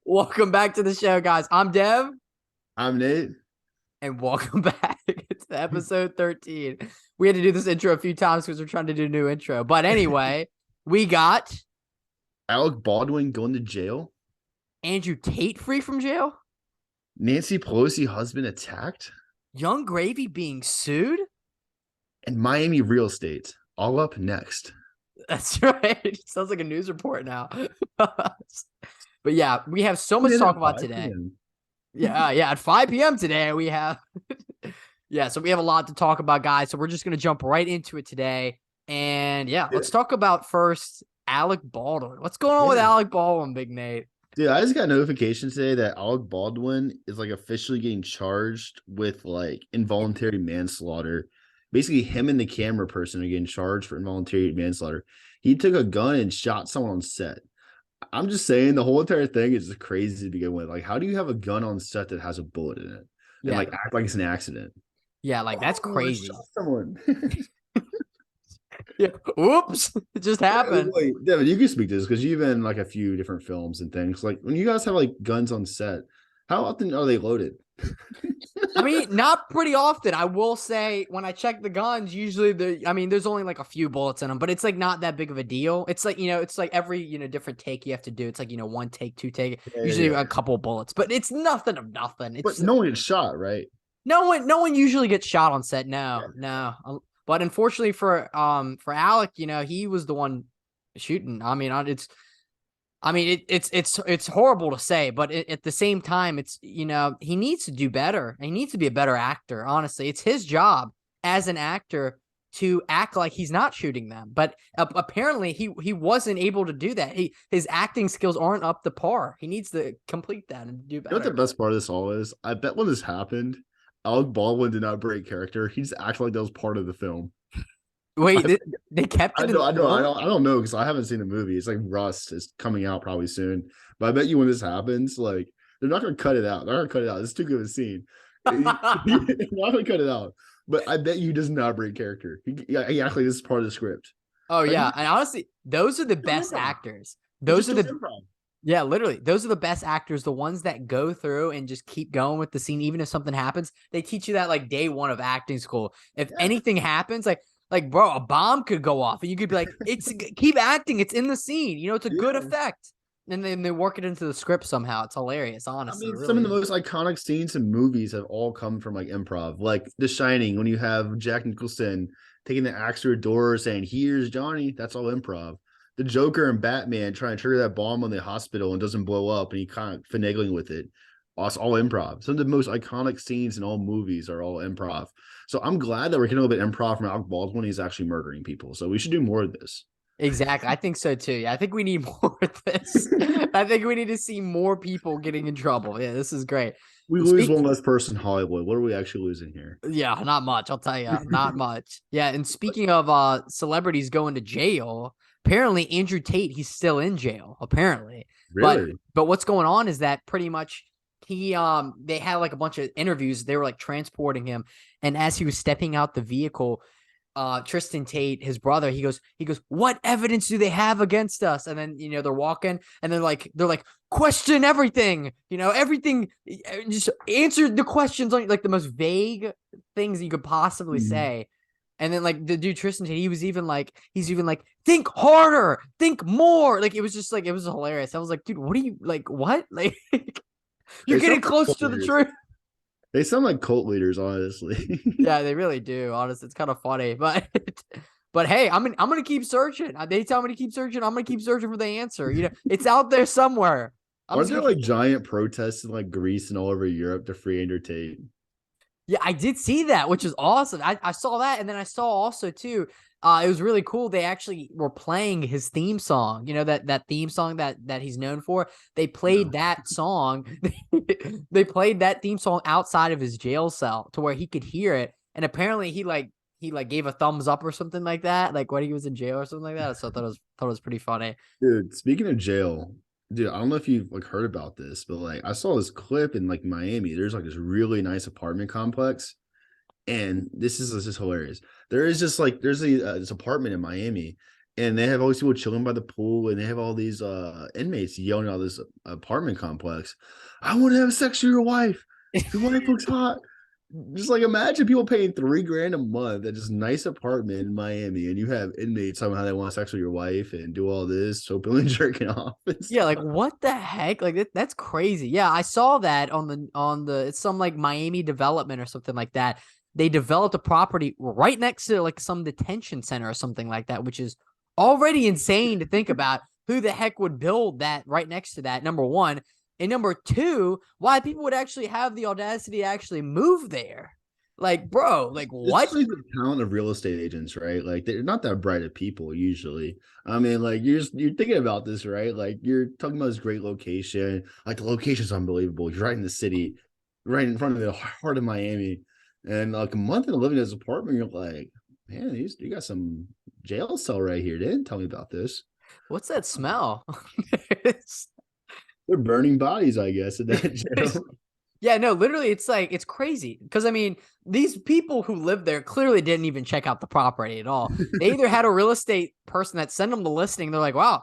Welcome back to the show, guys. I'm Dev, I'm Nate. and welcome back to episode 13. We had to do this intro a few times because we're trying to do a new intro. But anyway, we got Alec Baldwin going to jail. Andrew Tate free from jail, Nancy Pelosi husband attacked. Young Gravy being sued. And Miami real estate. All up next. That's right. It sounds like a news report now. But yeah, we have so much to talk about today. Yeah, at 5 p.m. today, we have so we have a lot to talk about, guys. So we're just gonna jump right into it today. And let's talk about first Alec Baldwin. What's going on with Alec Baldwin, Big Nate? Dude, I just got notification today that Alec Baldwin is like officially getting charged with like involuntary manslaughter. Basically, him and the camera person are getting charged for involuntary manslaughter. He took a gun and shot someone on set. I'm just saying the whole entire thing is just crazy to begin with. Like, how do you have a gun on set that has a bullet in it and like act like it's an accident? Yeah, like that's crazy. Shot someone. Yeah. Oops. It just happened. Wait, Devin, you can speak to this because you've been like a few different films and things. Like when you guys have like guns on set, how often are they loaded? I mean, not pretty often. I will say when I check the guns, usually there's only like a few bullets in them, but it's like not that big of a deal. It's like, it's like every, different take you have to do. It's like, one take, two take, usually a couple bullets, but it's nothing of nothing. But no one gets shot, right? No one usually gets shot on set. No. But unfortunately for Alec, he was the one shooting. I mean, it's horrible to say, but at the same time, it's, he needs to do better. He needs to be a better actor. Honestly, it's his job as an actor to act like he's not shooting them. But apparently he wasn't able to do that. His acting skills aren't up to par. He needs to complete that and do better. You know what the best part of this all is? I bet when this happened, Alec Baldwin did not break character. He just acted like that was part of the film. Wait, they kept it. I don't know because I haven't seen the movie. It's like Rust is coming out probably soon. But I bet you when this happens, like they're not gonna cut it out. They're not gonna cut it out. It's too good of a scene. They're not gonna cut it out. But I bet you does not break character. He actually this is part of the script. Oh yeah, and honestly, those are the best actors. Those are the improv. Yeah, literally. Those are the best actors, the ones that go through and just keep going with the scene. Even if something happens, they teach you that like day one of acting school. If anything happens, like, bro, a bomb could go off and you could be like, it's keep acting. It's in the scene. It's a good effect. And then they work it into the script somehow. It's hilarious, honestly. I mean, really some of the most iconic scenes in movies have all come from like improv, like The Shining, when you have Jack Nicholson taking the axe through a door saying, "Here's Johnny." That's all improv. The Joker and Batman trying to trigger that bomb on the hospital and doesn't blow up, and he kind of finagling with it. It's all improv. Some of the most iconic scenes in all movies are all improv. So I'm glad that we're getting a little bit improv from Alec Baldwin. He's actually murdering people. So we should do more of this. Exactly. I think so too. Yeah, I think we need more of this. I think we need to see more people getting in trouble. Yeah, this is great. We lose one less person in Hollywood. What are we actually losing here? Yeah, not much. I'll tell you, not much. Yeah, and speaking of celebrities going to jail, apparently Andrew Tate, he's still in jail. Apparently, really. But what's going on is that pretty much they had like a bunch of interviews. They were like transporting him, and as he was stepping out the vehicle, Tristan Tate, his brother, he goes, "What evidence do they have against us?" And then, they're walking and they're like, question everything, everything, just answer the questions on like the most vague things you could possibly say. And then like the dude, Tristan Tate, he's even like, think harder, think more. Like, it was just like, it was hilarious. I was like, dude, what are you like, what? Like, you're getting close to the truth. They sound like cult leaders, honestly. Yeah, they really do. Honestly, it's kind of funny, but hey, I'm gonna keep searching. They tell me to keep searching. I'm gonna keep searching for the answer. It's out there somewhere. Aren't there like giant protests in like Greece and all over Europe to free Andrew Tate? Yeah, I did see that, which is awesome. I saw that, and then I saw also too. It was really cool. They actually were playing his theme song. That theme song that he's known for. They played that song. They played that theme song outside of his jail cell to where he could hear it. And apparently he gave a thumbs up or something like that, like when he was in jail or something like that. So I thought it was pretty funny. Dude, speaking of jail, dude, I don't know if you've like heard about this, but like I saw this clip in like Miami. There's like this really nice apartment complex. And this is hilarious. There's this apartment in Miami, and they have all these people chilling by the pool, and they have all these inmates yelling out this apartment complex. I want to have sex with your wife. Your wife looks hot. Just like imagine people paying $3,000 a month at this nice apartment in Miami, and you have inmates talking how they want sex with your wife and do all this, openly jerking off. Yeah, like what the heck? Like that's crazy. Yeah, I saw that on the it's some like Miami development or something like that. They developed a property right next to like some detention center or something like that, which is already insane to think about. Who the heck would build that right next to that? Number one. And number two, why people would actually have the audacity to actually move there. Like, bro, like what? It's like the talent of real estate agents, right? Like they're not that bright of people usually. I mean, like you're thinking about this, right? Like you're talking about this great location. Like the location's unbelievable. You're right in the city, right in front of the heart of Miami. And like a month into living in this apartment, you're like, man, you got some jail cell right here. They didn't tell me about this. What's that smell? They're burning bodies, I guess, in that jail. Yeah, no, literally, it's like, it's crazy. Because, I mean, these people who live there clearly didn't even check out the property at all. They either had a real estate person that sent them the listing. They're like, wow,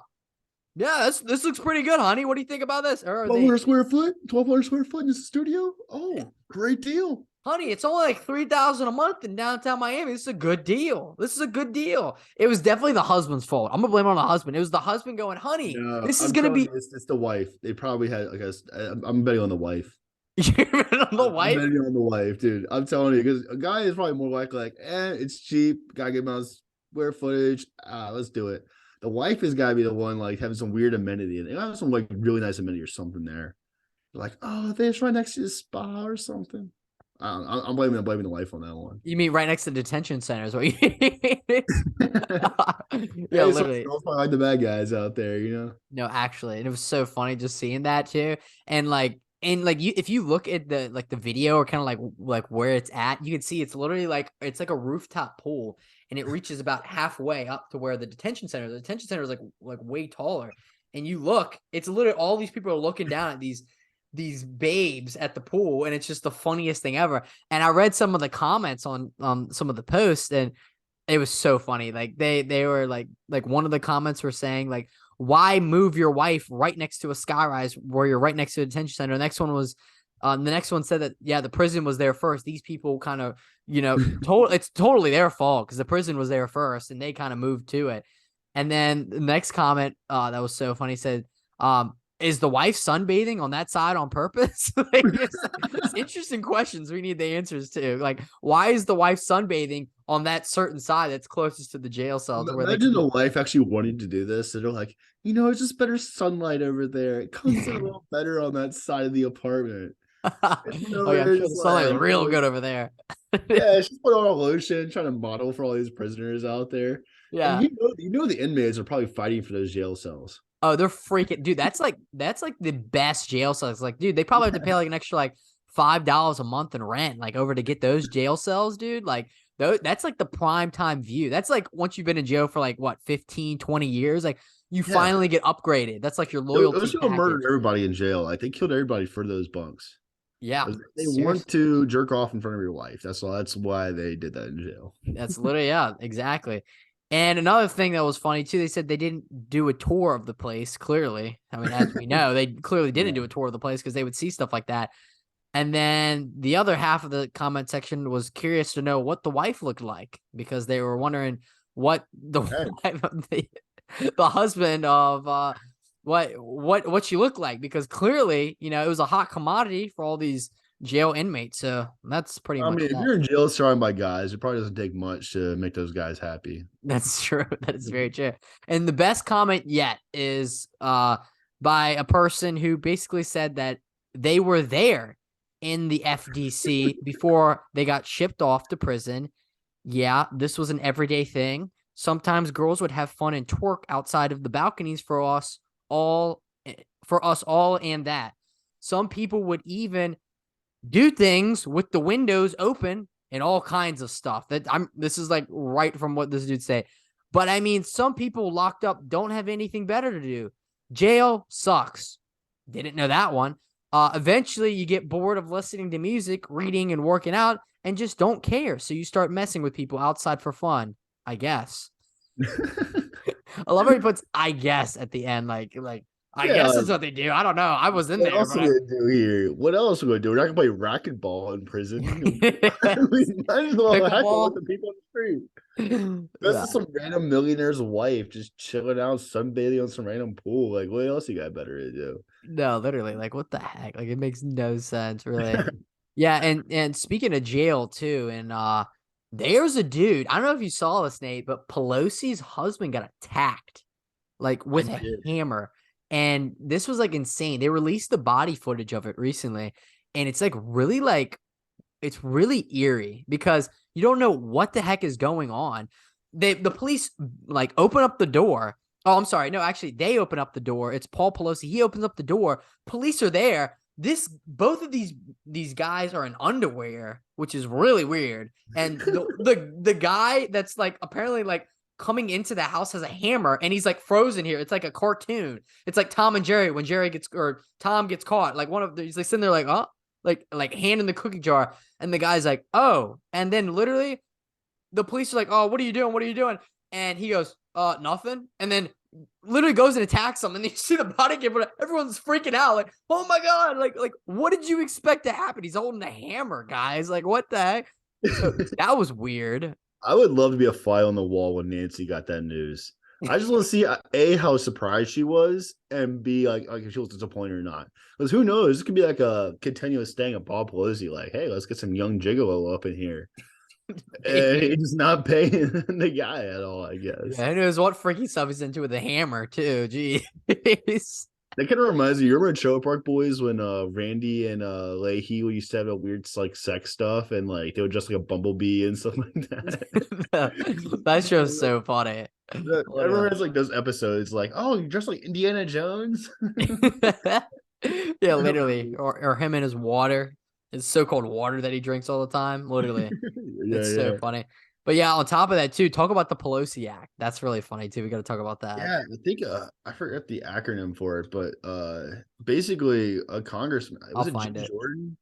yeah, this looks pretty good, honey. What do you think about this? Or 1,200 square foot, 1,200 square foot in the studio. Oh, great deal. Honey, it's only like $3,000 a month in downtown Miami. This is a good deal. This is a good deal. It was definitely the husband's fault. I'm gonna blame it on the husband. It was the husband going, honey, No, this is I'm gonna telling be. you, it's the wife. They probably had like I'm betting on the wife. You're on the I'm wife. betting on the wife, dude. I'm telling you, because a guy is probably more likely like, it's cheap. Gotta get my square footage. Let's do it. The wife has got to be the one like having some weird amenity, and they have some like really nice amenity or something there. They're like, oh, they're just right next to the spa or something. I'm blaming the wife on that one. You mean right next to the detention center is what you Yeah, Hey, so literally. don't find the bad guys out there, you know. No, actually. And it was so funny just seeing that too. And you if you look at the video or kind of like where it's at, you can see it's literally like it's like a rooftop pool and it reaches about halfway up to where the detention center. The detention center is like way taller. And you look, it's literally all these people are looking down at these babes at the pool, and it's just the funniest thing ever. And I read some of the comments on some of the posts, and it was so funny. Like they were like one of the comments were saying like, why move your wife right next to a skyrise where you're right next to a detention center? The next one was the next one said that, yeah, the prison was there first. These people kind of, it's totally their fault because the prison was there first and they kind of moved to it. And then the next comment that was so funny said, is the wife sunbathing on that side on purpose? It's interesting questions we need the answers to. Like, why is the wife sunbathing on that certain side that's closest to the jail cell? To where Imagine the wife actually wanting to do this. And they're like, it's just better sunlight over there. It comes in a little better on that side of the apartment. Oh yeah, I'm sure the sunlight is real good over there. Yeah, she's put on a lotion, trying to model for all these prisoners out there. Yeah. And the inmates are probably fighting for those jail cells. Oh, they're freaking, dude. That's like the best jail cells. Like, dude, they probably have to pay like an extra like $5 a month in rent, like over to get those jail cells, dude. Like, that's like the prime time view. That's like once you've been in jail for like what 15, 20 years, like you finally get upgraded. That's like your loyalty. Those people murdered everybody in jail. Like they killed everybody for those bunks. Yeah, they want to jerk off in front of your wife. That's all. That's why they did that in jail. That's literally exactly. And another thing that was funny too, they said they didn't do a tour of the place. Clearly, I mean, as we know, they clearly didn't do a tour of the place because they would see stuff like that. And then the other half of the comment section was curious to know what the wife looked like because they were wondering what the the husband of what she looked like because clearly it was a hot commodity for all these jail inmates. So that's pretty much. I mean, if you're in jail surrounded by guys, it probably doesn't take much to make those guys happy. That's true. That is very true. And the best comment yet is by a person who basically said that they were there in the FDC before they got shipped off to prison. Yeah, this was an everyday thing. Sometimes girls would have fun and twerk outside of the balconies for us all, and that. Some people would even do things with the windows open and all kinds of stuff. This is like right from what this dude said. But I mean, some people locked up don't have anything better to do. Jail sucks. Didn't know that one. Eventually you get bored of listening to music, reading, and working out and just don't care. So you start messing with people outside for fun, I guess. I love how he puts "I guess" at the end, like I Yeah, guess like, that's what they do. I don't know. I was in what there, else are but we gonna do here? What else are we gonna do? We're not gonna play racquetball in prison. We might as well heckle with pickleball. the people on the street. This Yeah, is some random millionaire's wife just chilling out, sunbathing on some random pool. Like, what else you got better to do? no, literally, like what the heck? Like it makes no sense, really. Yeah, and speaking of jail too, and there's a dude. I don't know if you saw this, Nate, but Pelosi's husband got attacked like I with a did. hammer, and this was like insane. They released the body footage of it recently, and it's like it's really eerie because you don't know what the heck is going on. The police like open up the door. Oh, I'm sorry. No, actually, they open up the door. It's Paul Pelosi. He opens up the door. Police are there. Both of these guys are in underwear, which is really weird. And the guy that's like apparently like coming into the house has a hammer and he's like frozen here. It's like a cartoon. It's like Tom and Jerry when Jerry gets or Tom gets caught. Like one of he's like sitting there like, oh, like hand in the cookie jar. And the guy's like, oh. And then literally the police are like, oh, what are you doing? What are you doing? And he goes, nothing. And then literally goes and attacks him. And you see the body camera. Everyone's freaking out. Like, oh my God. Like, what did you expect to happen? He's holding a hammer, guys. Like, what the heck? So that was weird. I would love to be a fly on the wall when Nancy got that news. I just want to see A, how surprised she was, and B, like if she was disappointed or not. Because who knows? This could be like a continuous thing of Bob Pelosi, like, hey, let's get some young gigolo up in here. And he's not paying the guy at all, I guess. Yeah, who knows what freaky stuff he's into with a hammer, too. Jeez. That kind of reminds me, you remember Trailer Park Boys when Randy and Leahy used to have a weird like sex stuff and like they would just like a bumblebee and stuff like that. That show's so funny. Everyone has like those episodes like, oh, you're just like Indiana Jones. Yeah, literally. Or him and his water. His so-called water that he drinks all the time. Literally. Yeah, It's yeah. so funny. But yeah, on top of that too, talk about the Pelosi Act. That's really funny too. We got to talk about that. Yeah, I think I forget the acronym for it, but basically a congressman, I'll was it find Jim it. Jordan?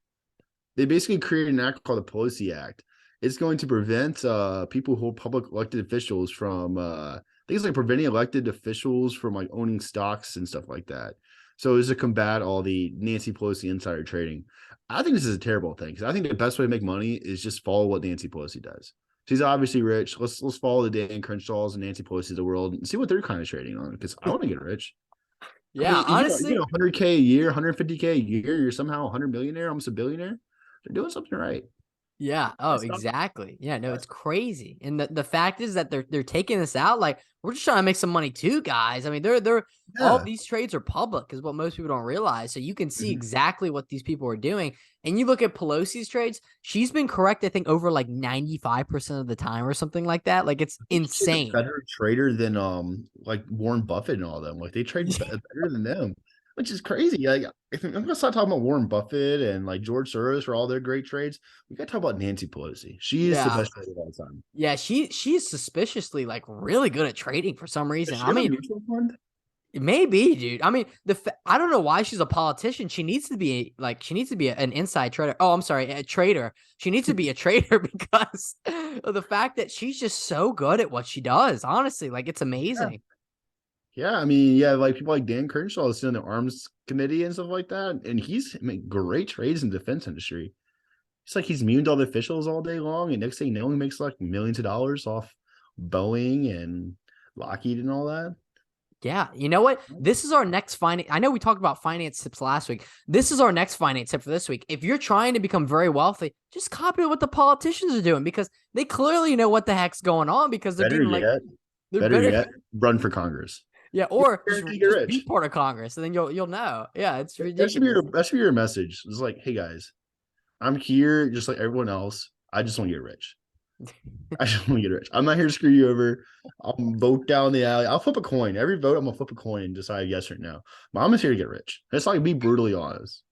They basically created an act called the Pelosi Act. It's going to prevent people who hold public elected officials from I think it's like preventing elected officials from like owning stocks and stuff like that. So it's to combat all the Nancy Pelosi insider trading. I think this is a terrible thing because I think the best way to make money is just follow what Nancy Pelosi does. She's obviously rich. Let's follow the Dan Crenshaws and Nancy Pelosi's of the world and see what they're kind of trading on because I want to get rich. I Yeah, mean, you honestly. get 100K a year, 150K a year. You're somehow a 100 millionaire, almost a billionaire. They're doing something right. Yeah. Oh, It's not exactly. Yeah. No, bad. it's crazy. And the fact is that they're taking this out. Like we're just trying to make some money too, guys. I mean, they're all Yeah. these trades are public, is what most people don't realize. So you can see Mhm. exactly what these people are doing. And you look at Pelosi's trades, she's been correct, I think, over like 95% of the time or something like that. Like it's I think she's a insane. better trader than like Warren Buffett and all them. Like they trade better than them, which is crazy. Like if I'm gonna start talking about Warren Buffett and like George Soros for all their great trades, we gotta talk about Nancy Pelosi. She is the Yeah. best trader of all time. Yeah, she's suspiciously like really good at trading for some Does reason. she I have a mean, mutual fund? maybe, dude. I mean, I don't know why she's a politician. She needs to be like she needs to be an inside trader. Oh, I'm sorry, a trader. She needs to be a trader because of the fact that she's just so good at what she does. Honestly, like it's Yeah. amazing. Yeah, I mean, yeah, like people like Dan Crenshaw is in the arms committee and stuff like that, and he's made great trades in the defense industry. It's like he's immune to all the officials all day long, and next thing you know, he makes like millions of dollars off Boeing and Lockheed and all that. Yeah, you know what? This is our next finance. I know we talked about finance tips last week. This is our next finance tip for this week. If you're trying to become very wealthy, just copy what the politicians are doing because they clearly know what the heck's going on because they're Better getting like yet, they're better better. yet, run for Congress. Yeah, or Guarantee you're just be rich. part of Congress, and then you'll know. Yeah, it's That should be ridiculous. your message. It's like, hey guys, I'm here just like everyone else. I just want to get rich. I just want to get rich. I'm not here to screw you over. I'll vote down the alley. I'll flip a coin. Every vote, I'm gonna flip a coin and decide yes or no. Mom is here to get rich. It's like be brutally honest.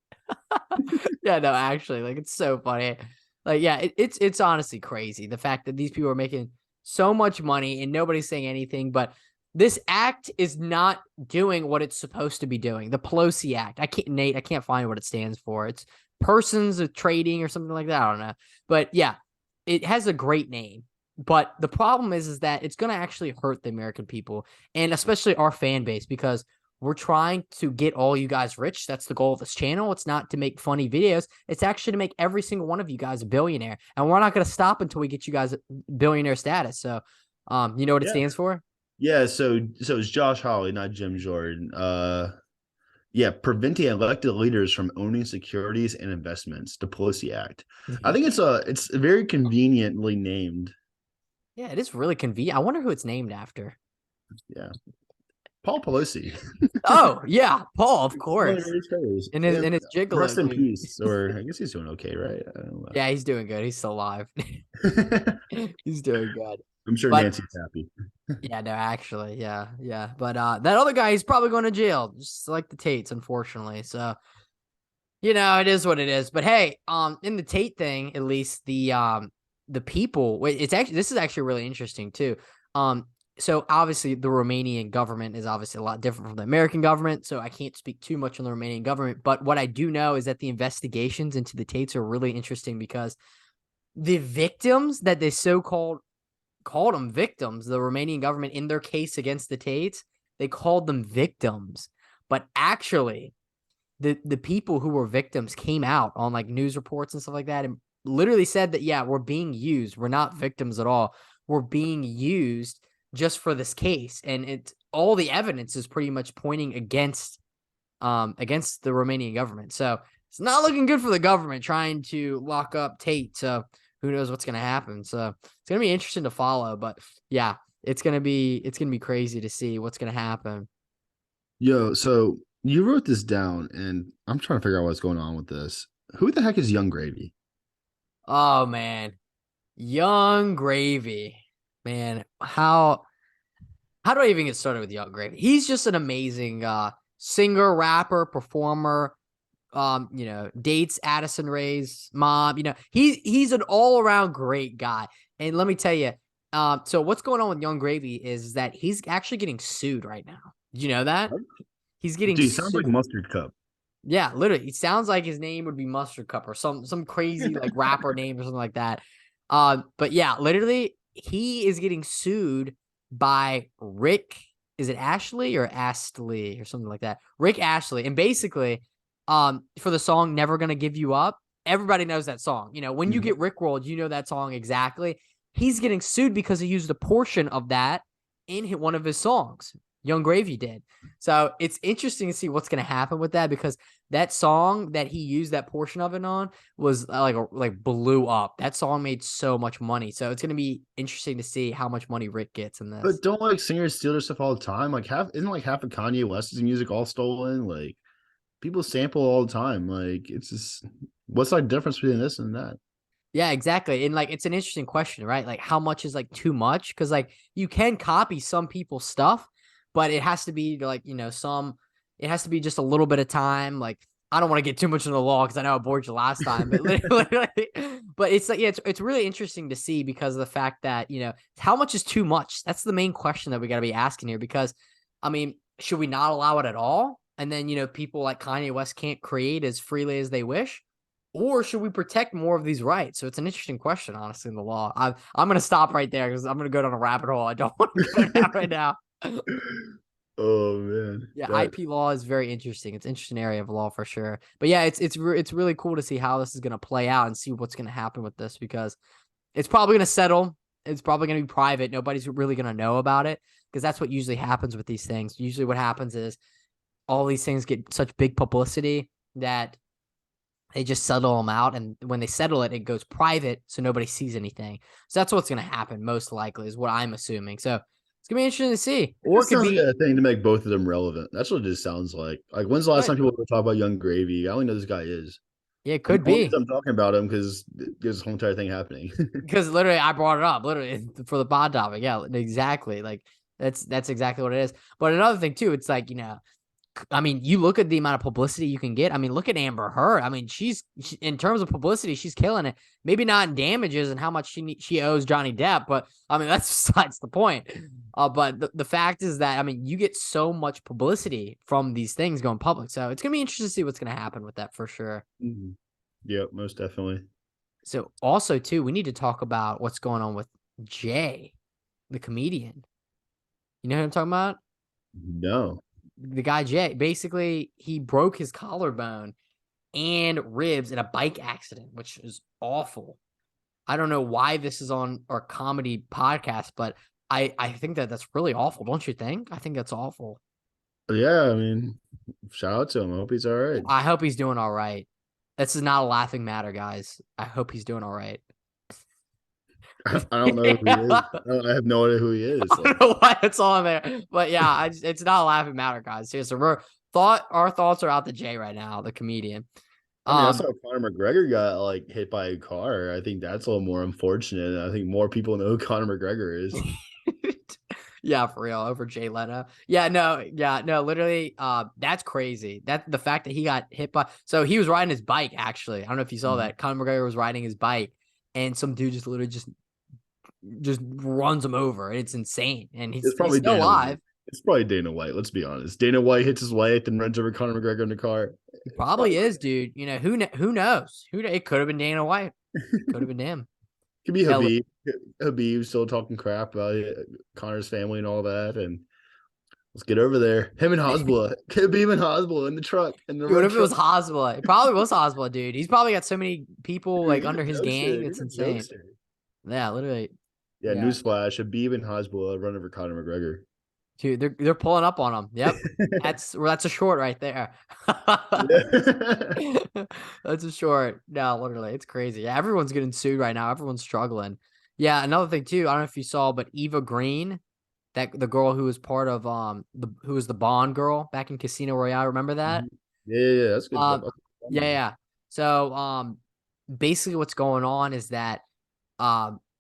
Yeah, no, actually, like it's so funny. Like, yeah, it's honestly crazy the fact that these people are making so much money and nobody's saying anything. But this act is not doing what it's supposed to be doing. The Pelosi Act. Nate, I can't find what it stands for. It's persons of trading or something like that. I don't know. But yeah, it has a great name. But the problem is that it's going to actually hurt the American people and especially our fan base because we're trying to get all you guys rich. That's the goal of this channel. It's not to make funny videos. It's actually to make every single one of you guys a billionaire. And we're not going to stop until we get you guys billionaire status. So, you know what it Yeah. stands for? Yeah, so it's Josh Hawley, not Jim Jordan. Yeah, preventing elected leaders from owning securities and investments, the Pelosi Act. I think it's very conveniently named. Yeah, it is really convenient. I wonder who it's named after. Yeah. Paul Pelosi. Oh, yeah, Paul, of One of course. his shows. In his Rest gigolo in dude. peace. Or I guess he's doing okay, right? I don't Yeah, he's doing good. He's still alive. know. He's doing good. I'm sure But Nancy's happy. yeah, no, actually, yeah, yeah. But that other guy, he's probably going to jail, just like the Tates, unfortunately. So, it is what it is. But hey, in the Tate thing, at least the people, this is actually really interesting too. So obviously the Romanian government is obviously a lot different from the American government, so I can't speak too much on the Romanian government. But what I do know is that the investigations into the Tates are really interesting because the victims that they called them victims, the Romanian government in their case against the Tates, they called them victims. But actually, the people who were victims came out on like news reports and stuff like that and literally said that, yeah, we're being used. We're not victims at all. We're being used just for this case. And it's all the evidence is pretty much pointing against the Romanian government. So it's not looking good for the government trying to lock up Tate. So who knows what's going to happen. So it's going to be interesting to follow, but yeah, it's going to be crazy to see what's going to happen. Yo, so you wrote this down, and I'm trying to figure out what's going on with this. Who the heck is Young Gravy? Oh man, Young Gravy, man. How do I even get started with Young Gravy? He's just an amazing singer, rapper, performer. Dates Addison Rae's mom. He's an all around great guy. And let me tell you, so what's going on with Young Gravy is that he's actually getting sued right now. Did you know that? He's getting Dude, he sounds like sued. Mustard Cup. Yeah, literally. It sounds like his name would be Mustard Cup or some crazy like rapper name or something like that. But yeah, literally, he is getting sued by Rick. Is it Ashley or Astley or something like that? Rick Ashley. And basically, for the song Never Gonna Give You Up, everybody knows that song. When you get Rickrolled, you know that song exactly. He's getting sued because he used a portion of that in one of his songs. Young Gravy did. So it's interesting to see what's going to happen with that because that song that he used that portion of it on was like blew up. That song made so much money. So it's going to be interesting to see how much money Rick gets in this. But don't like singers steal their stuff all the time? Like isn't like half of Kanye West's music all stolen? Like people sample all the time. Like it's just what's like the difference between this and that? Yeah, exactly. And like it's an interesting question, right? Like how much is like too much? Because like you can copy some people's stuff, but it has to be like, it has to be just a little bit of time. Like I don't want to get too much into the law because I know I bored you last time, but literally, but it's like, yeah, it's really interesting to see because of the fact that, how much is too much? That's the main question that we got to be asking here because, I mean, should we not allow it at all? And then, people like Kanye West can't create as freely as they wish. Or should we protect more of these rights? So it's an interesting question, honestly, in the law. I'm going to stop right there because I'm going to go down a rabbit hole. I don't want to go down right now. Oh man. Yeah, IP law is very interesting. It's an interesting area of law for sure. But yeah, it's really cool to see how this is going to play out and see what's going to happen with this because it's probably going to settle. It's probably going to be private. Nobody's really going to know about it because that's what usually happens with these things. Usually what happens is all these things get such big publicity that they just settle them out. And when they settle it, it goes private. So nobody sees anything. So that's what's going to happen most likely is what I'm assuming. So it's going to be interesting to see. It Or it just could sounds be like a thing to make both of them relevant. That's what it just sounds like. Like when's the last time people talk about Young Gravy? I only know this guy is. Yeah, it could Only be. I'm talking about him because there's this whole entire thing happening. Because literally I brought it up literally for the pod topic. Yeah, exactly. Like that's exactly what it is. But another thing too, it's like, I mean, you look at the amount of publicity you can get. I mean, look at Amber Heard. I mean, she's in terms of publicity, she's killing it. Maybe not in damages and how much she owes Johnny Depp, but I mean, that's besides the point. But the fact is that, I mean, you get so much publicity from these things going public. So it's going to be interesting to see what's going to happen with that for sure. Yep, most definitely. So also too, we need to talk about what's going on with Jay, the comedian. You know who I'm talking about? No. The guy Jay. Basically, he broke his collarbone and ribs in a bike accident, which is awful. I don't know why this is on our comedy podcast, but I think that's really awful. Don't you think? I think that's awful. Yeah, I mean, shout out to him. I hope he's all right. I hope he's doing all right. This is not a laughing matter, guys. I hope he's doing all right. I don't know who he is. I have no idea who he is. I don't know why it's on there, but yeah, it's not a laughing matter, guys. Seriously, our thoughts are out to Jay right now, the comedian. I mean, I saw Conor McGregor got like hit by a car. I think that's a little more unfortunate. I think more people know who Conor McGregor is. Yeah, for real, over Jay Leno. Yeah, no, literally, that's crazy. That the fact that he got hit by, so he was riding his bike, actually. I don't know if you saw that. Conor McGregor was riding his bike, and some dude just literally just runs him over, and it's insane. And he's still alive. It's probably Dana White. Let's be honest. Dana White hits his wife and runs over Conor McGregor in the car. It probably is, dude. You know who knows? It could have been Dana White. Could have been him. Could be Habib. Habib still talking crap about Connor's family and all that. And let's get over there. Him and Hosbula. Habib and Hosbula in the truck. What if it was Hosbula? It probably was Hosbula, dude. He's probably got so many people like under his gang. It's insane. Yeah, literally. Yeah, newsflash. Habib and Hosbula run over Conor McGregor. Dude, they're pulling up on him. Yep. That's a short right there. That's a short. No, literally. It's crazy. Yeah, everyone's getting sued right now. Everyone's struggling. Yeah, another thing too, I don't know if you saw, but Eva Green, that the girl who was part of who was the Bond girl back in Casino Royale, remember that? Yeah, that's good. Yeah. So basically what's going on is that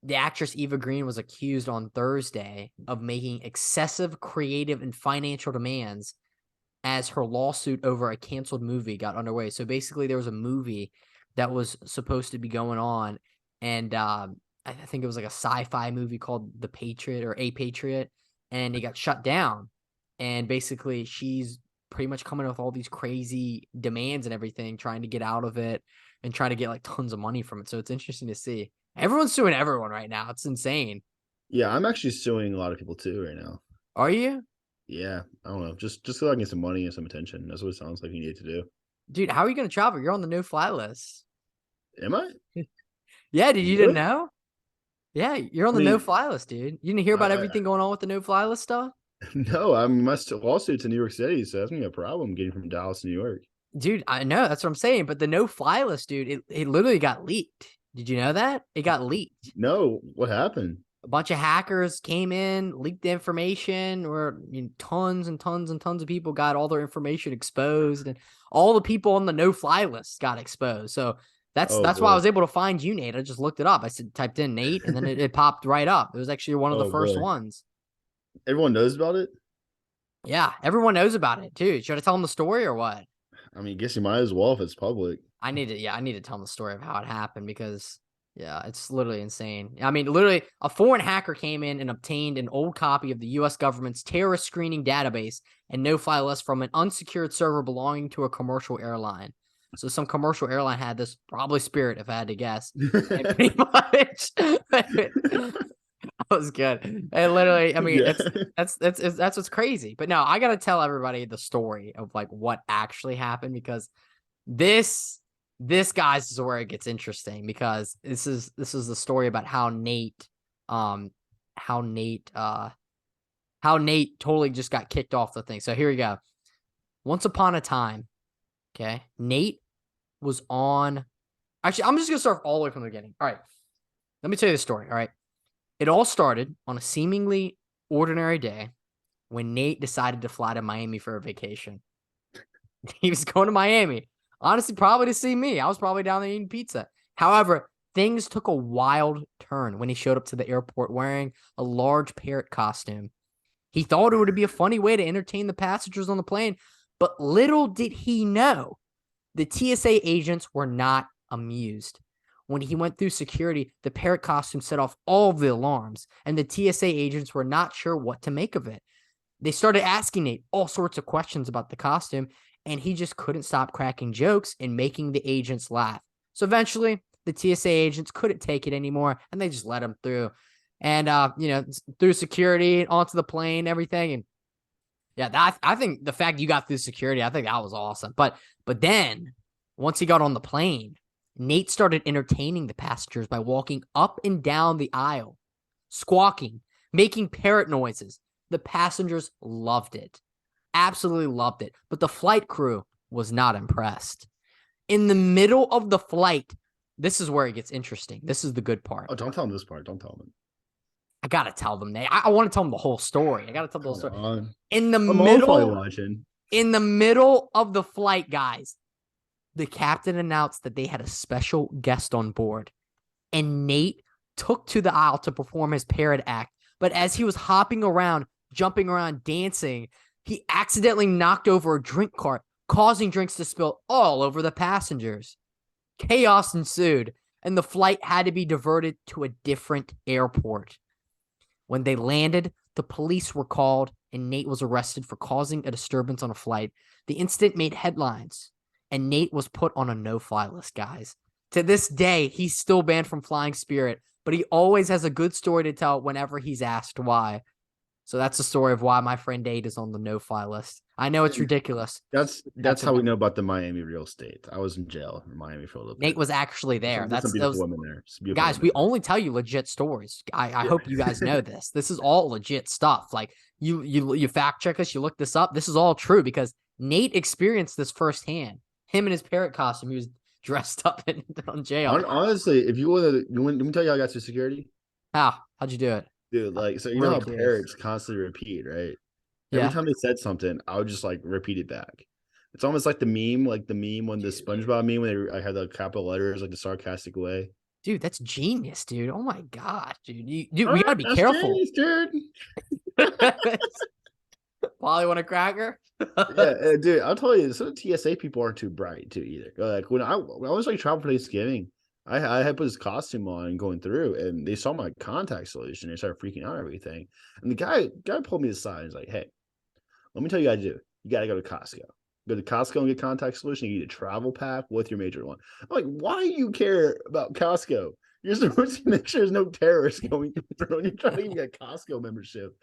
the actress Eva Green was accused on Thursday of making excessive creative and financial demands as her lawsuit over a canceled movie got underway. So basically there was a movie that was supposed to be going on, and I think it was like a sci-fi movie called The Patriot or A Patriot, and it got shut down. And basically she's pretty much coming up with all these crazy demands and everything, trying to get out of it and trying to get like tons of money from it. So it's interesting to see. Everyone's suing everyone right now. It's insane. Yeah, I'm actually suing a lot of people too right now. Are you? Yeah, I don't know. Just so I can get some money and some attention. That's what it sounds like you need to do. Dude, how are you going to travel? You're on the no-fly list. Am I? Yeah, dude, you didn't know? Yeah, you're on the no-fly list, dude. You didn't hear about everything going on with the no-fly list stuff? No, I'm my lawsuit's in New York City, so that's gonna be a problem getting from Dallas to New York. Dude, I know. That's what I'm saying. But the no-fly list, dude, it literally got leaked. Did you know that? It got leaked. No, what happened? A bunch of hackers came in, leaked the information, where tons and tons and tons of people got all their information exposed, and all the people on the no-fly list got exposed. So that's why I was able to find you, Nate. I just looked it up. I typed in Nate, and then it popped right up. It was actually one of the first ones. Everyone knows about it? Yeah, everyone knows about it, too. Should I tell them the story or what? I mean, I guess you might as well if it's public. I need to tell them the story of how it happened because, yeah, it's literally insane. I mean, literally, a foreign hacker came in and obtained an old copy of the U.S. government's terrorist screening database and no-fly list from an unsecured server belonging to a commercial airline. So some commercial airline had this, probably Spirit, if I had to guess. And pretty much, that was good. And literally, I mean, that's what's crazy. But no, I gotta tell everybody the story of like what actually happened, because this guys is where it gets interesting, because this is the story about how Nate totally just got kicked off the thing. So here we go. Once upon a time, okay, Nate was on. Actually, I'm just gonna start all the way from the beginning. All right, let me tell you the story. All right, it all started on a seemingly ordinary day when Nate decided to fly to Miami for a vacation. He was going to Miami. Honestly, probably to see me. I was probably down there eating pizza. However, things took a wild turn when he showed up to the airport wearing a large parrot costume. He thought it would be a funny way to entertain the passengers on the plane, but little did he know the TSA agents were not amused. When he went through security, the parrot costume set off all of the alarms, and the TSA agents were not sure what to make of it. They started asking Nate all sorts of questions about the costume, and he just couldn't stop cracking jokes and making the agents laugh. So eventually, the TSA agents couldn't take it anymore, and they just let him through. and through security onto the plane, everything. And yeah, I think the fact you got through security, I think that was awesome. But then once he got on the plane, Nate started entertaining the passengers by walking up and down the aisle, squawking, making parrot noises. The passengers loved it. Absolutely loved it. But the flight crew was not impressed. In the middle of the flight, this is where it gets interesting. This is the good part. Oh, don't tell them this part. Don't tell them. I gotta tell them, Nate. I want to tell them the whole story. I gotta tell them the whole story. In the watching. In the middle of the flight, guys, the captain announced that they had a special guest on board, and Nate took to the aisle to perform his parrot act. But as he was hopping around, jumping around, dancing, he accidentally knocked over a drink cart, causing drinks to spill all over the passengers. Chaos ensued, and the flight had to be diverted to a different airport. When they landed, the police were called, and Nate was arrested for causing a disturbance on a flight. The incident made headlines, and Nate was put on a no-fly list, guys. To this day, he's still banned from flying Spirit, but he always has a good story to tell whenever he's asked why. So that's the story of why my friend Nate is on the no-fly list. I know it's ridiculous. That's how we know about the Miami real estate. I was in jail in Miami for a little bit. Nate was actually there. That's some beautiful women there. Guys, we only tell you legit stories. I hope you guys know this. This is all legit stuff. Like you fact check us, you look this up. This is all true because Nate experienced this firsthand. Him in his parrot costume, he was dressed up in jail. Honestly, if you want to, let me tell you how I got through security. How'd you do it? Dude, like, so you know how parrots constantly repeat, right? Every time they said something, I would just like repeat it back. It's almost like the meme when the SpongeBob meme when I had the capital letters, like the sarcastic way. Dude, that's genius, dude. Oh my god, dude. We gotta be careful. Genius, dude. Polly want a cracker? Yeah, dude, I'll tell you, some TSA people aren't too bright too either. Like when I was like traveling for Thanksgiving, I had put this costume on going through, and they saw my contact solution. They started freaking out and everything. And the guy pulled me aside and he's like, "Hey, let me tell you what you gotta do. You gotta go to Costco. Go to Costco and get contact solution. You get a travel pack with your major one." I'm like, why do you care about Costco? You're supposed to make sure there's no terrorists going through and you're trying to get a Costco membership.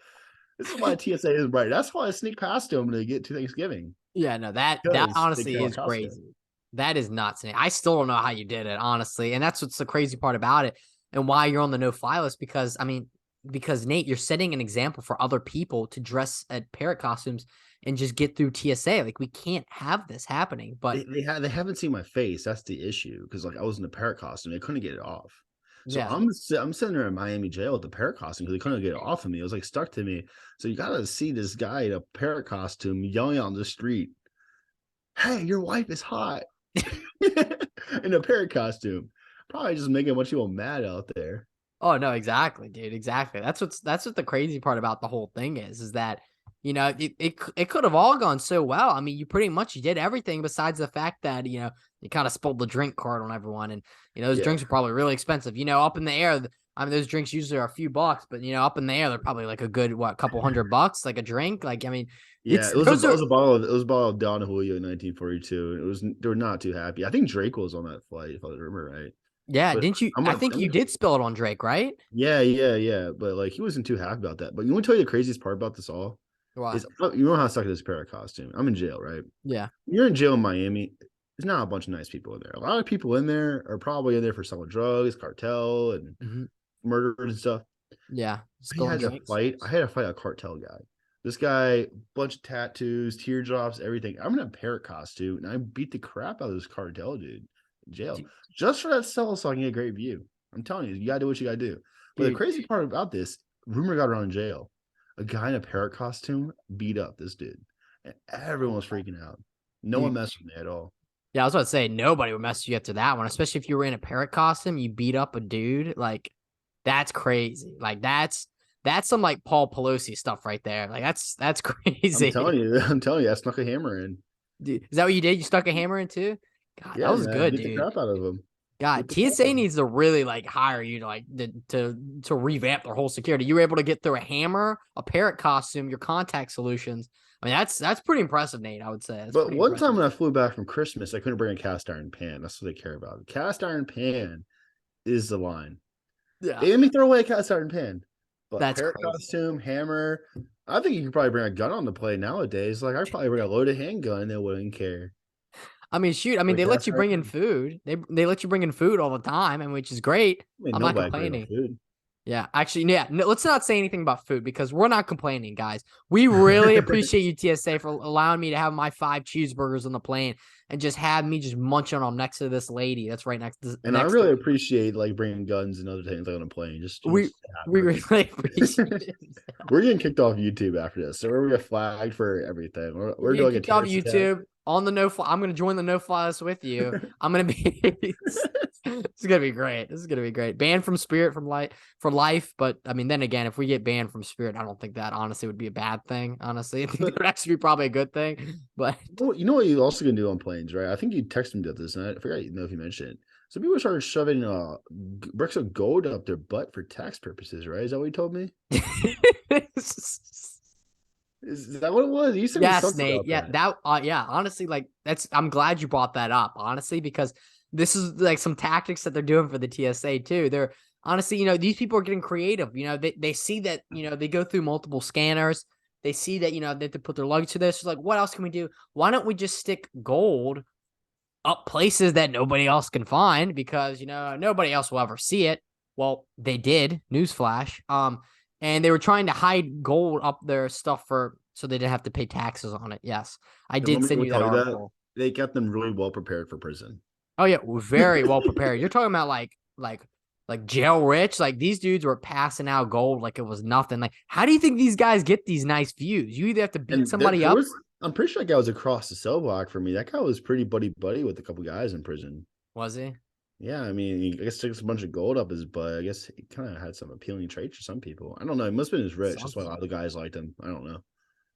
This is why TSA is bright. That's why I sneak past them to get to Thanksgiving. Yeah, no, that honestly is crazy. That is nuts. I still don't know how you did it, honestly. And that's what's the crazy part about it and why you're on the no-fly list because Nate, you're setting an example for other people to dress at parrot costumes and just get through TSA. Like, we can't have this happening. But they haven't seen my face. That's the issue. Because like I was in a parrot costume, they couldn't get it off. So yeah. I'm sitting there in Miami jail with the parrot costume because they couldn't get it off of me. It was like stuck to me. So you gotta see this guy in a parrot costume yelling on the street, "Hey, your wife is hot." In a parrot costume. Probably just making a bunch of people mad out there. Oh no, exactly, dude. Exactly. That's what the crazy part about the whole thing is that, it could have all gone so well. I mean, you did everything besides the fact that, you kind of spilled the drink card on everyone. And, those drinks are probably really expensive. Up in the air, I mean, those drinks usually are a few bucks, but, up in the air, they're probably like a good, couple $100, like a drink. Like, I mean, yeah, it was a bottle of Don Julio in 1942. They were not too happy. I think Drake was on that flight, if I remember right. Yeah, but didn't you? I think you did spill it on Drake, right? Yeah. But like he wasn't too happy about that. But you want to tell you the craziest part about this all? What? Is you know how I stuck in this parrot costume. I'm in jail, right? Yeah. You're in jail in Miami. There's not a bunch of nice people in there. A lot of people in there are probably in there for selling drugs, cartel, and murder and stuff. Yeah. I had to fight a cartel guy. This guy, bunch of tattoos, teardrops, everything. I'm in a parrot costume, and I beat the crap out of this cartel dude in jail just for that cell, so I can get a great view. I'm telling you gotta do what you gotta do. But the crazy part about this, rumor got around in jail. A guy in a parrot costume beat up this dude, and everyone was freaking out. No one messed with me at all. Yeah, I was about to say nobody would mess with you after that one, especially if you were in a parrot costume. You beat up a dude, like that's crazy. Like that's some like Paul Pelosi stuff right there. Like that's crazy. I'm telling you, I snuck a hammer in. Dude, is that what you did? You stuck a hammer in too? God, that was good, dude. The crap out of him. God, TSA needs to really like hire you to like to revamp their whole security. You were able to get through a hammer, a parrot costume, your contact solutions. I mean, that's pretty impressive, Nate. I would say. But one time when I flew back from Christmas, I couldn't bring a cast iron pan. That's what they care about. The cast iron pan is the line. Yeah, They let me throw away a cast iron pan. But that's parrot crazy. costume, hammer. I think you could probably bring a gun on the plane nowadays. Like I'd probably bring a loaded handgun and they wouldn't care. I mean, shoot. I mean, Like they let cast you bring in iron. food. They let you bring in food all the time, and which is great. I mean, I'm not nobody bring no complaining. food. Yeah, actually, yeah. No, let's not say anything about food because we're not complaining, guys. We really appreciate you, TSA, for allowing me to have my 5 cheeseburgers on the plane and just have me just munching on them next to this lady that's right And I next to really me. appreciate like bringing guns and other things like on a plane. We we really appreciate it. We're getting kicked off YouTube after this, so we're gonna get flagged for everything. We're We're getting doing a kicked off terrorist attack. YouTube on the no fly. I'm gonna join the no fly list with you. I'm gonna be. This is gonna be great. This is gonna be great. Banned from Spirit for life. But I mean, then again, if we get banned from Spirit, I don't think that honestly would be a bad thing. Honestly, I think But it would actually be probably a good thing. But you know what you also can do on planes, right? I think you texted me about this, and I forgot you know if you mentioned it. Some people started shoving bricks of gold up their butt for tax purposes, right? Is that what you told me? Is that what it was? You sent me yes, something Nate. about Yeah, that. that. Yeah, honestly, like that's. I'm glad you brought that up. Honestly, because this is like some tactics that they're doing for the TSA too. They're honestly, these people are getting creative. They see that they go through multiple scanners. They see that they have to put their luggage to this. So like, what else can we do? Why don't we just stick gold up places that nobody else can find because nobody else will ever see it. Well, they did. Newsflash. And they were trying to hide gold up their stuff so they didn't have to pay taxes on it. Yes, I And let did me send you that tell you that article. they got them really well prepared for prison. Oh yeah, very well prepared. You're talking about like jail rich. Like these dudes were passing out gold like it was nothing. Like, how do you think these guys get these nice views? You either have to beat And somebody there up. was, I'm pretty sure that guy was across the cell block for me. That guy was pretty buddy buddy with a couple guys in prison. Was he? Yeah, I mean, I guess sticks a bunch of gold up his butt. I guess he kind of had some appealing traits for some people. I don't know. He must have been just rich. That's why a Something. lot of the guys liked him. I don't know.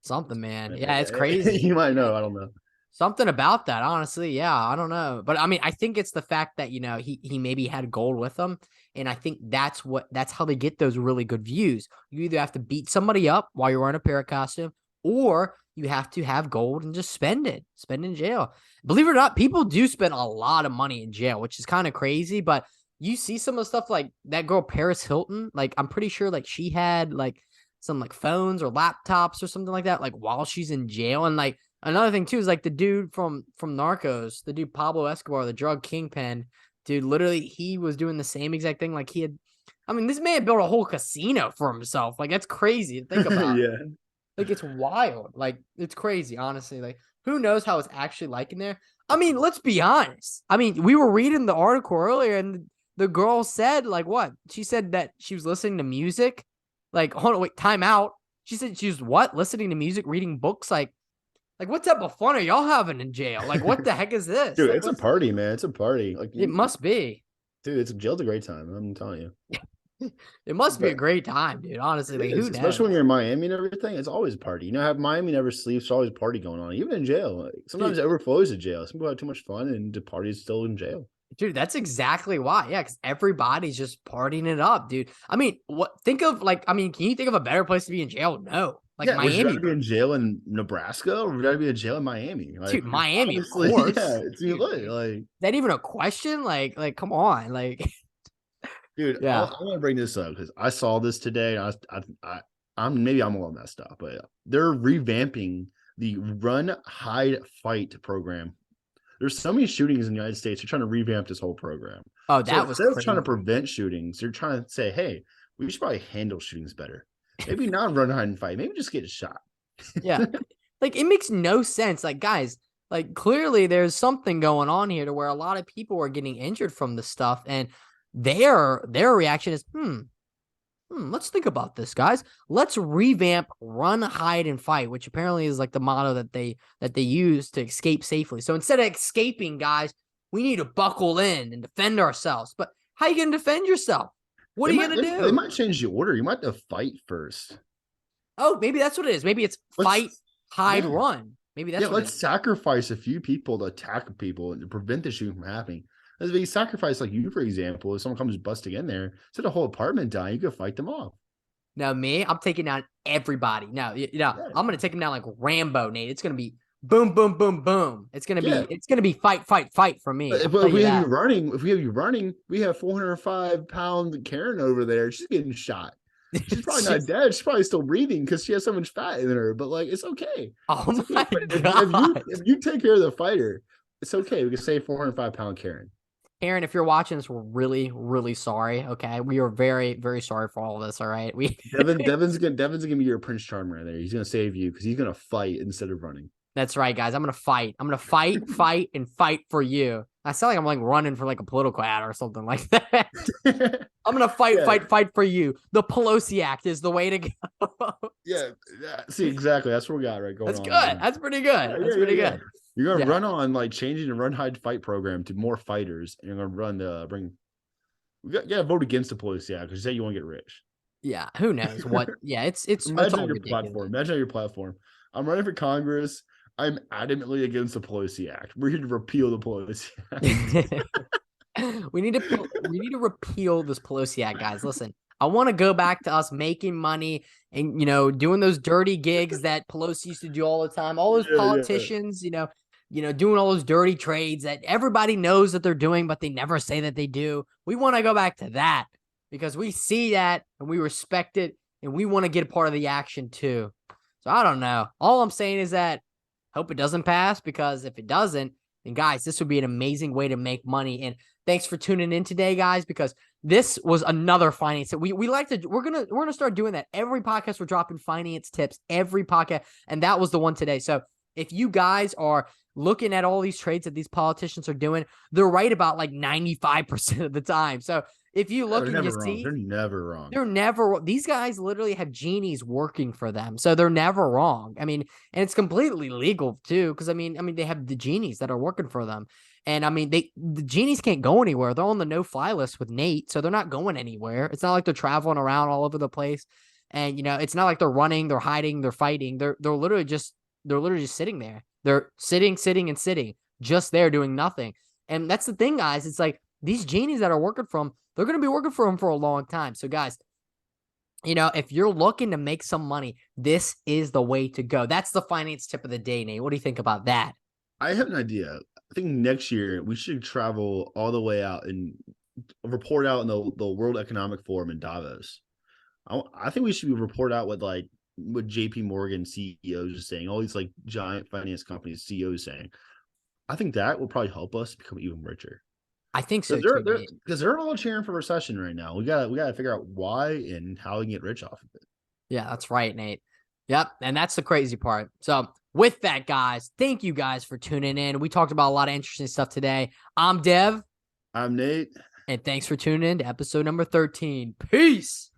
Something, man. Yeah, it's crazy. You might know. I don't know. Something about that, honestly. Yeah, I don't know. But I mean, I think it's the fact that, he maybe had gold with him. And I think that's how they get those really good views. You either have to beat somebody up while you're wearing a parrot costume, or you have to have gold and just spend it. Spend in jail. Believe it or not, people do spend a lot of money in jail, which is kind of crazy. But you see some of the stuff like that girl Paris Hilton, like I'm pretty sure like she had like some like phones or laptops or something like that, like while she's in jail. And like another thing too is like the dude from Narcos, the dude Pablo Escobar, the drug kingpin, dude. Literally, he was doing the same exact thing. Like he had, I mean, this man built a whole casino for himself. Like that's crazy to think about. Yeah. Like it's wild. Like it's crazy, honestly. Like who knows how it's actually like in there? I mean, let's be honest. I mean, we were reading the article earlier, and the girl said like what? She said that she was listening to music. Like, hold on, wait, time out. She said she was what? Listening to music, reading books. Like what type of fun are y'all having in jail? Like, what the heck is this? Dude, Like, it's a party, man. It's a party. Like, it must be. dude, it's jail's a great time. I'm telling you. It must be a But great time, dude. Honestly, it like who is, especially when knows? you're in Miami and everything. It's always a party. Have Miami never sleeps. There's always a party going on, even in jail. Like, sometimes Dude, it overflows to jail. Some people have too much fun, and the party's still in jail. dude, that's exactly why. Yeah, because everybody's just partying it up, dude. I mean, can you think of a better place to be in jail? No. Like Yeah, would you Miami, rather be in jail in Nebraska or would you rather be in jail in Miami? dude, Like, Miami, of obviously, course. yeah, it's you Dude, lit. Like, that even a question? Like, come on. Like, dude, yeah. I want to bring this up because I saw this today. And I'm maybe I'm a little messed up, but they're revamping the run, hide, fight program. There's so many shootings in the United States. They're trying to revamp this whole program. Oh, So that was instead of trying to crazy. prevent shootings, they're trying to say, hey, we should probably handle shootings better. Maybe not run, hide, and fight. Maybe just get shot. Yeah. Like it makes no sense. Like, guys, like clearly there's something going on here to where a lot of people are getting injured from this stuff, and their reaction is, let's think about this, guys. Let's revamp run, hide, and fight, which apparently is like the motto that they use to escape safely. So instead of escaping, guys, we need to buckle in and defend ourselves. But how are you gonna defend yourself? What They are you might gonna they do? might change the order. You might have to fight first. Oh, maybe that's what it is. Maybe it's fight, Let's hide, yeah. run. Maybe Yeah, that's what it let's is. sacrifice a few people to attack people and to prevent the shooting from happening. As a sacrifice, like you, for example, if someone comes busting in there, instead of a whole apartment dying, you could fight them off. Now, me, I'm taking down everybody. Now, Yeah. I'm gonna take them down like Rambo, Nate. It's gonna be boom, boom, boom, boom. It's gonna Yeah. be fight, fight, fight for me. I'll But tell if you we have you that. running, we have 405-pound Karen over there. She's getting shot. She's probably It's not just, dead. She's probably still breathing because she has so much fat in her. But like, it's okay. It's oh okay. my If you god. if you take care of the fighter, it's okay. We can save 405-pound Karen. Aaron, if you're watching this, we're really, really sorry. Okay. We are very, very sorry for all of this. All right. We Devin's gonna be your Prince Charming right there. He's gonna save you because he's gonna fight instead of running. That's right, guys. I'm gonna fight. I'm gonna fight, fight, and fight for you. I sound like I'm like running for like a political ad or something like that. I'm gonna fight, Yeah, fight, fight for you. The Pelosi Act is the way to go. yeah. See, exactly. That's what we got right going That's on right good. now. That's pretty good. Yeah, That's yeah, yeah, pretty yeah. good. You're gonna Yeah. run on like changing the run hide fight program to more fighters, and you're gonna run the bring. You gotta vote against the Pelosi Act because you say you want to get rich. Yeah. Who knows what? Yeah. It's Imagine all your ridiculous. platform. Imagine your platform. I'm running for Congress. I'm adamantly against the Pelosi Act. We're here to repeal the Pelosi Act. We need to repeal this Pelosi Act, guys. Listen, I want to go back to us making money and doing those dirty gigs that Pelosi used to do all the time. All those Yeah, yeah. politicians, doing all those dirty trades that everybody knows that they're doing, but they never say that they do. We want to go back to that because we see that and we respect it and we want to get a part of the action too. So I don't know. All I'm saying is that hope it doesn't pass because if it doesn't, then guys, this would be an amazing way to make money. And thanks for tuning in today, guys, because this was another finance. We like to we're gonna start doing that. Every podcast we're dropping finance tips, every podcast, and that was the one today. So if you guys are looking at all these trades that these politicians are doing, they're right about like 95% of the time. So if you Yeah, look they're and you never wrong. see They're never wrong. these guys literally have genies working for them. So they're never wrong. I mean, and it's completely legal too. Cause I mean, they have the genies that are working for them. And I mean, the genies can't go anywhere. They're on the no-fly list with Nate. So they're not going anywhere. It's not like they're traveling around all over the place. And it's not like they're running, they're hiding, they're fighting. They're literally just sitting there. They're sitting, and sitting, just there doing nothing. And that's the thing, guys. It's like these genies that are working for them, they're going to be working for them for a long time. So, guys, if you're looking to make some money, this is the way to go. That's the finance tip of the day, Nate. What do you think about that? I have an idea. I think next year we should travel all the way out and report out in the World Economic Forum in Davos. I think we should report out what JP Morgan CEOs are saying, all these like giant finance companies CEOs saying. I think that will probably help us become even richer. I think so Because too, Nate. they're all cheering for recession right now. We gotta figure out why and how we can get rich off of it. Yeah, that's right, Nate. Yep. And that's the crazy part. So, with that, guys, thank you guys for tuning in. We talked about a lot of interesting stuff today. I'm Dev. I'm Nate. And thanks for tuning in to episode number 13. Peace.